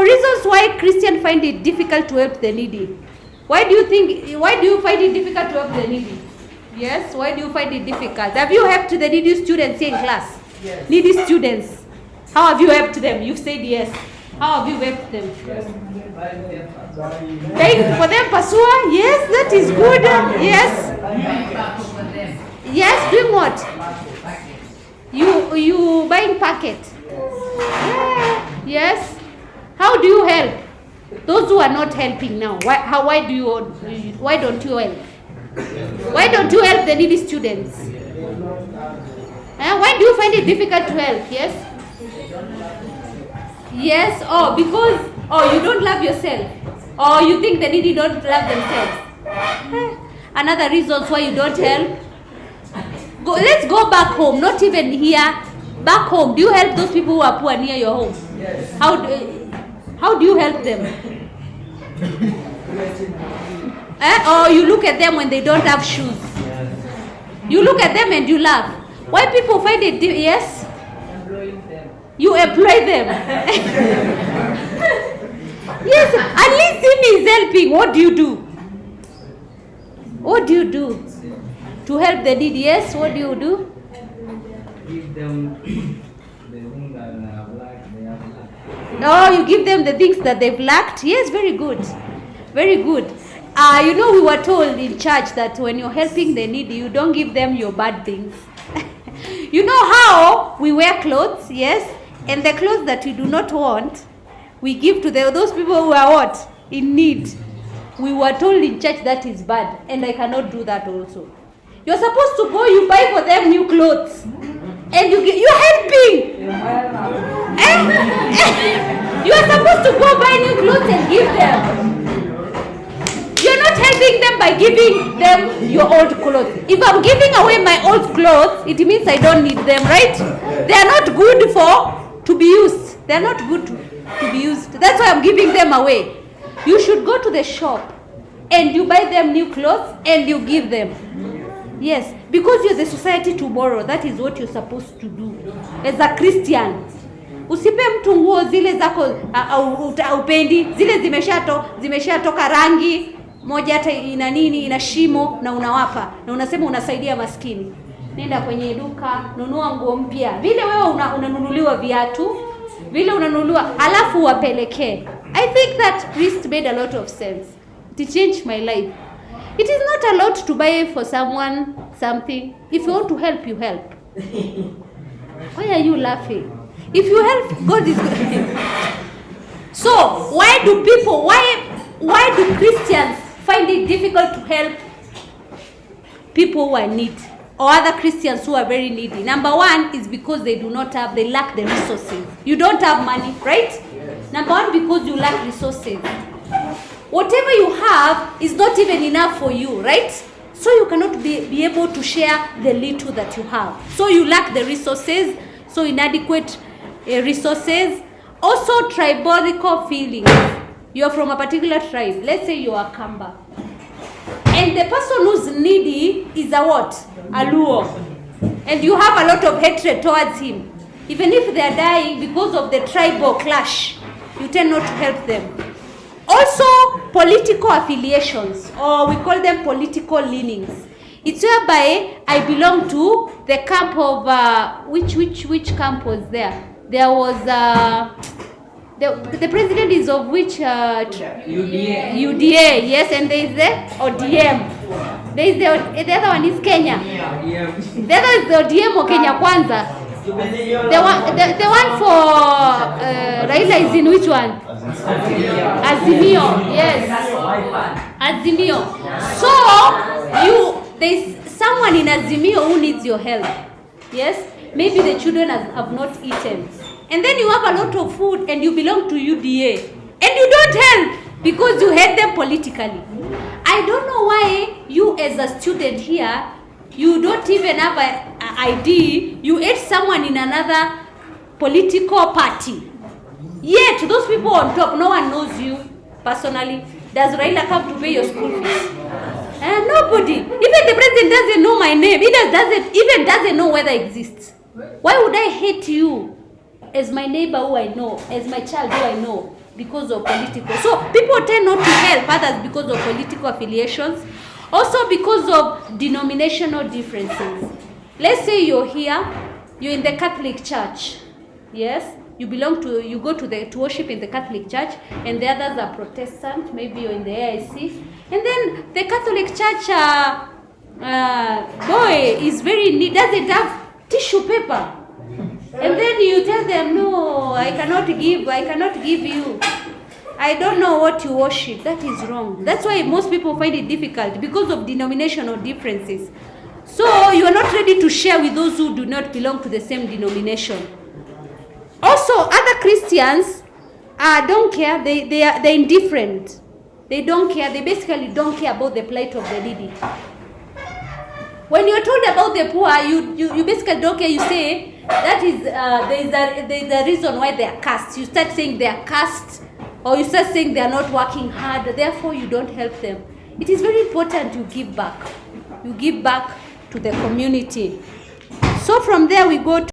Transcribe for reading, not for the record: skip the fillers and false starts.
So reasons why Christians find it difficult to help the needy. Why do you find it difficult to help the needy? Yes, why do you find it difficult? Have you helped the needy students here in class? Yes. Needy students. How have you helped them? You've said yes. How have you helped them? Buying for them pasua? Yes, that is good. Yes. Yes, doing what? You buying packet. Yeah. Yes. How do you help? Those who are not helping now. Why don't you help? Why don't you help the needy students? Why do you find it difficult to help? Yes? Yes, because you don't love yourself. Or you think the needy don't love themselves. Another reason why you don't help. Let's go back home, not even here. Back home, do you help those people who are poor near your home? Yes. How do you help them? Or you look at them when they don't have shoes. You look at them and you laugh. Why people find it yes? Employing them. You employ them. Yes, at least him is helping. What do you do? What do you do? To help the needy, yes? What do you do? Give them the things that they have lacked. Oh, you give them the things that they've lacked? Yes, very good. Very good. We were told in church that when you're helping the needy, you don't give them your bad things. You know how we wear clothes, yes? And the clothes that we do not want, we give to those people who are what? In need. We were told in church that is bad, and I cannot do that also. You're supposed to go, you buy for them new clothes. And you're helping. You are supposed to go buy new clothes and give them. You're not helping them by giving them your old clothes. If I'm giving away my old clothes, it means I don't need them, right? They are not good to be used. They are not good to be used. That's why I'm giving them away. You should go to the shop and you buy them new clothes and you give them. Yes, because you're the society tomorrow. That is what you're supposed to do as a Christian. Usipe mtu nguo zile zako upendi, zile zimeshatoka rangi, moja hata ina nini, ina shimo na unawapa. Na unasema unasaidia maskini. Nenda kwenye duka, nunua nguo mpya. Vile wewe unanunuliwa viatu, vile unanunuliwa, alafu wapelekee. I think that priest made a lot of sense. It changed my life. It is not a lot to buy for someone something. If you want to help, you help. Why are you laughing? If you help, God is good. So, why do Christians find it difficult to help people who are in need? Or other Christians who are very needy? Number one is because they lack the resources. You don't have money, right? Yes. Number one, because you lack resources. Whatever you have is not even enough for you, right? So you cannot be able to share the little that you have. So you lack the resources, so inadequate resources. Also tribal feelings. You are from a particular tribe. Let's say you are Kamba. And the person who's needy is a what? A Luo. And you have a lot of hatred towards him. Even if they are dying because of the tribal clash, you tend not to help them. Also, political affiliations, or we call them political leanings. It's whereby I belong to the camp of, which camp was there? There was, the president is of which? UDA. UDA, yes, and there is the ODM. There is the other one is Kenya. The other is the ODM or Kenya Kwanza. The one for Raila is in which one? Azimio, yes. Azimio. So there's someone in Azimio who needs your help. Yes? Maybe the children have not eaten. And then you have a lot of food and you belong to UDA. And you don't help because you hate them politically. I don't know why you as a student here, you don't even have an ID. You hate someone in another political party. Yet, those people on top, no one knows you personally. Does Raila come to pay your school fees? Nobody. Even the president doesn't know my name. He doesn't know whether I exist. Why would I hate you? as my neighbor who I know, as my child who I know, because of political. So people tend not to help others because of political affiliations, also because of denominational differences. Let's say you're here, you're in the Catholic Church, yes? You go to worship in the Catholic Church, and the others are Protestant, maybe you're in the AIC, and then the Catholic Church boy is very neat, doesn't have tissue paper. And then you tell them, no, I cannot give you. I don't know what you worship. That is wrong. That's why most people find it difficult, because of denominational differences. So you are not ready to share with those who do not belong to the same denomination. Also, other Christians don't care. They're indifferent. They don't care. They basically don't care about the plight of the needy. When you're told about the poor, you basically don't care. You say that is there's a reason why they are cursed. You start saying they are cursed, or you start saying they are not working hard. Therefore, you don't help them. It is very important you give back. You give back to the community. So from there we go to